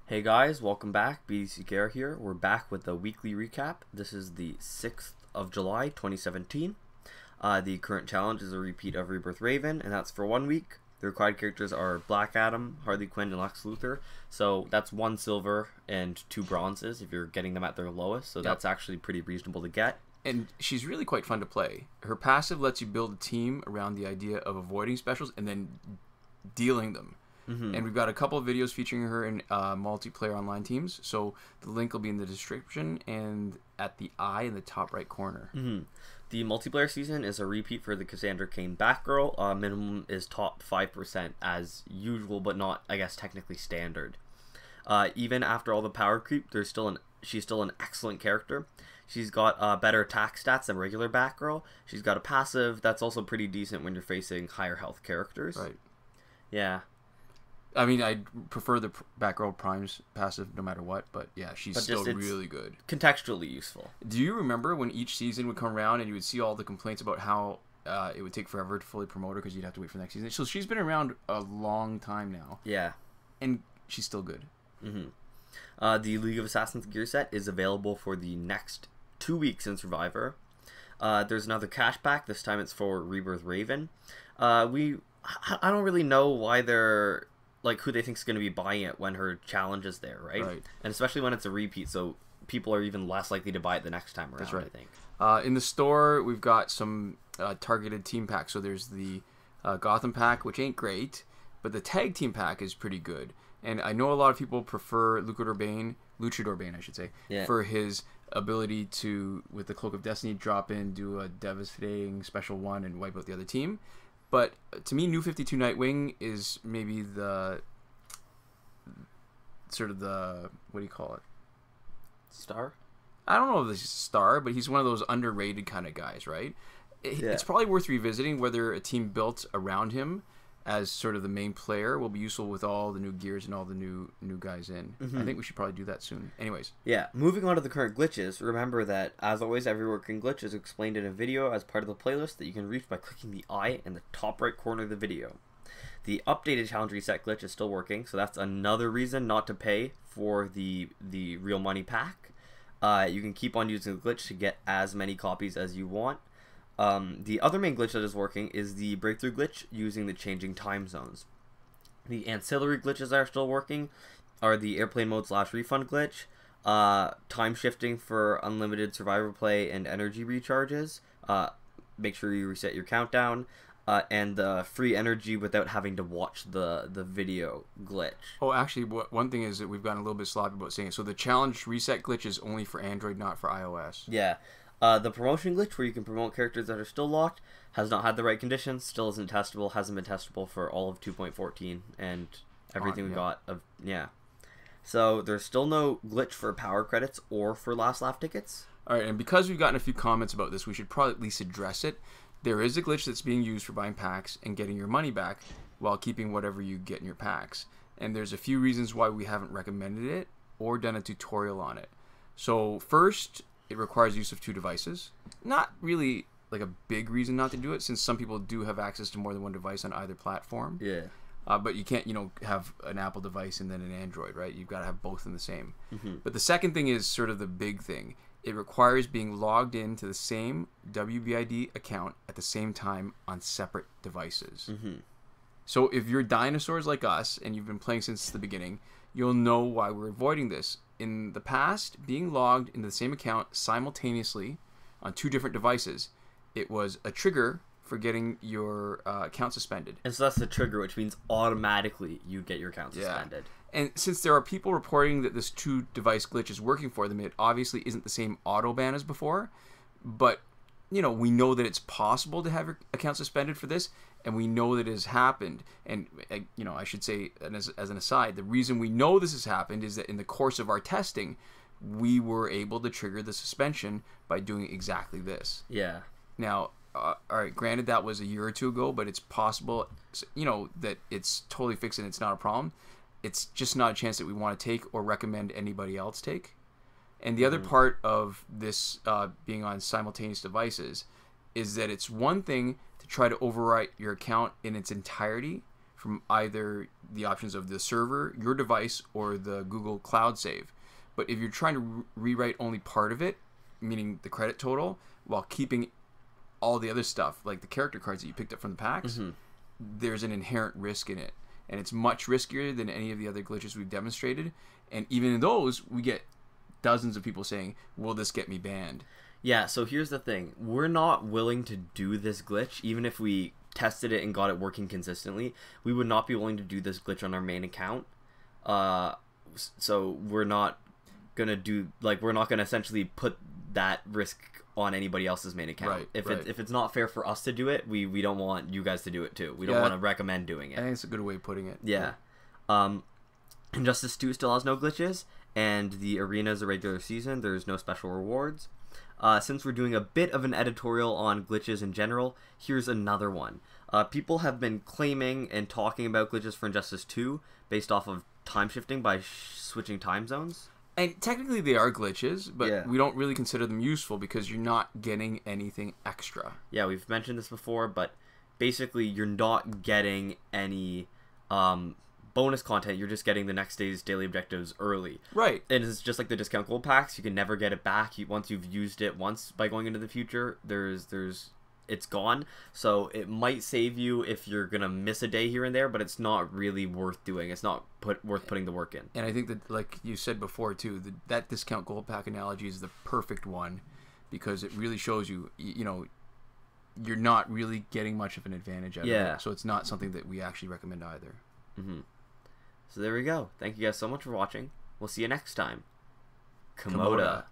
Hey guys, welcome back. BATGIRL here. We're back with the weekly recap. This is the 6th of July, 2017. The current challenge is a repeat of Rebirth Raven, and that's for 1 week. The required characters are Black Adam, Harley Quinn, and Lex Luthor. So that's 1 silver and 2 bronzes if you're getting them at their lowest. So that's actually pretty reasonable to get. And she's really quite fun to play. Her passive lets you build a team around the idea of avoiding specials and then dealing them. And we've got a couple of videos featuring her in multiplayer online teams. So the link will be in the description and at the eye in the top right corner. The multiplayer season is a repeat for the Cassandra Cain BATGIRL. Minimum is top 5% as usual, but not, I guess, technically standard. Even after all the power creep, she's still an excellent character. She's got better attack stats than regular BATGIRL. She's got a passive that's also pretty decent when you're facing higher health characters. Right. Yeah. I mean, I prefer the BATGIRL Prime's passive no matter what, but yeah, she's still really good. Contextually useful. Do you remember when each season would come around and you would see all the complaints about how it would take forever to fully promote her because you'd have to wait for the next season? So she's been around a long time now. Yeah. And she's still good. The League of Assassins gear set is available for the next 2 weeks in Survivor. There's another cash pack. This time it's for Rebirth Raven. I don't really know why they're... like who they think is going to be buying it when her challenge is there, right? And especially when it's a repeat, so people are even less likely to buy it the next time around. That's right. I think. In the store, we've got some targeted team packs. So there's the Gotham pack, which ain't great, but the tag team pack is pretty good. And I know a lot of people prefer Luchador Bane, I should say, for his ability to, with the Cloak of Destiny, drop in, do a devastating special one, and wipe out the other team. But to me, New 52 Nightwing is maybe the sort of the, what do you call it? Star? I don't know if this is a star, but he's one of those underrated kind of guys, right? It's probably worth revisiting whether a team built around him as sort of the main player will be useful with all the new gears and all the new guys in. I think we should probably do that soon. Anyways. Yeah, moving on to the current glitches, remember that, as always, every working glitch is explained in a video as part of the playlist that you can reach by clicking the eye in the top right corner of the video. The updated challenge reset glitch is still working, so that's another reason not to pay for the real money pack. You can keep on using the glitch to get as many copies as you want. The other main glitch that is working is the breakthrough glitch using the changing time zones. The ancillary glitches that are still working are the airplane mode / refund glitch, time shifting for unlimited survivor play and energy recharges, make sure you reset your countdown, and the free energy without having to watch the video glitch. Oh, actually, one thing is that we've gotten a little bit sloppy about saying it. So the challenge reset glitch is only for Android, not for iOS. Yeah. The promotion glitch, where you can promote characters that are still locked, has not had the right conditions, still isn't testable, hasn't been testable for all of 2.14, and everything we got of, So there's still no glitch for power credits or for last laugh tickets. Alright, and because we've gotten a few comments about this, we should probably at least address it. There is a glitch that's being used for buying packs and getting your money back while keeping whatever you get in your packs. And there's a few reasons why we haven't recommended it or done a tutorial on it. So first, it requires use of 2 devices. Not really like a big reason not to do it, since some people do have access to more than one device on either platform. Yeah. But you can't, have an Apple device and then an Android, right? You've got to have both in the same. But the second thing is sort of the big thing. It requires being logged into the same WBID account at the same time on separate devices. So if you're dinosaurs like us and you've been playing since the beginning, you'll know why we're avoiding this. In the past, being logged into the same account simultaneously on 2 different devices, it was a trigger for getting your account suspended. And so that's the trigger, which means automatically you get your account suspended. And since there are people reporting that this 2-device glitch is working for them, it obviously isn't the same auto ban as before. But, we know that it's possible to have your account suspended for this, and we know that it has happened. And, I should say, as an aside, the reason we know this has happened is that in the course of our testing, we were able to trigger the suspension by doing exactly this. Yeah. Now, all right, granted that was a year or 2 ago, but it's possible, that it's totally fixed and it's not a problem. It's just not a chance that we want to take or recommend anybody else take. And the other part of this being on simultaneous devices is that it's one thing to try to overwrite your account in its entirety from either the options of the server, your device, or the Google Cloud save. But if you're trying to rewrite only part of it, meaning the credit total, while keeping all the other stuff, like the character cards that you picked up from the packs, there's an inherent risk in it. And it's much riskier than any of the other glitches we've demonstrated. And even in those, we get dozens of people saying, will this get me banned? Yeah, so here's the thing. We're not willing to do this glitch, even if we tested it and got it working consistently. We would not be willing to do this glitch on our main account. So we're not going to do, like, we're not going to essentially put that risk on anybody else's main account. Right, if it's not fair for us to do it, we don't want you guys to do it too. We don't want to recommend doing it. I think it's a good way of putting it. Yeah. Injustice 2 still has no glitches, and the arena is a regular season. There's no special rewards. Since we're doing a bit of an editorial on glitches in general, here's another one. People have been claiming and talking about glitches for Injustice 2 based off of time shifting by switching time zones. And technically they are glitches, but we don't really consider them useful because you're not getting anything extra. Yeah, we've mentioned this before, but basically you're not getting any bonus content. You're just getting the next day's daily objectives early. Right. And it's just like the discount gold packs. You can never get it back. Once you've used it once by going into the future, it's gone. So it might save you if you're going to miss a day here and there, but it's not really worth doing. It's not worth putting the work in. And I think that, like you said before too, that discount gold pack analogy is the perfect one because it really shows you, you know, you're not really getting much of an advantage out of it. So it's not something that we actually recommend either. So there we go. Thank you guys so much for watching. We'll see you next time. Komoda.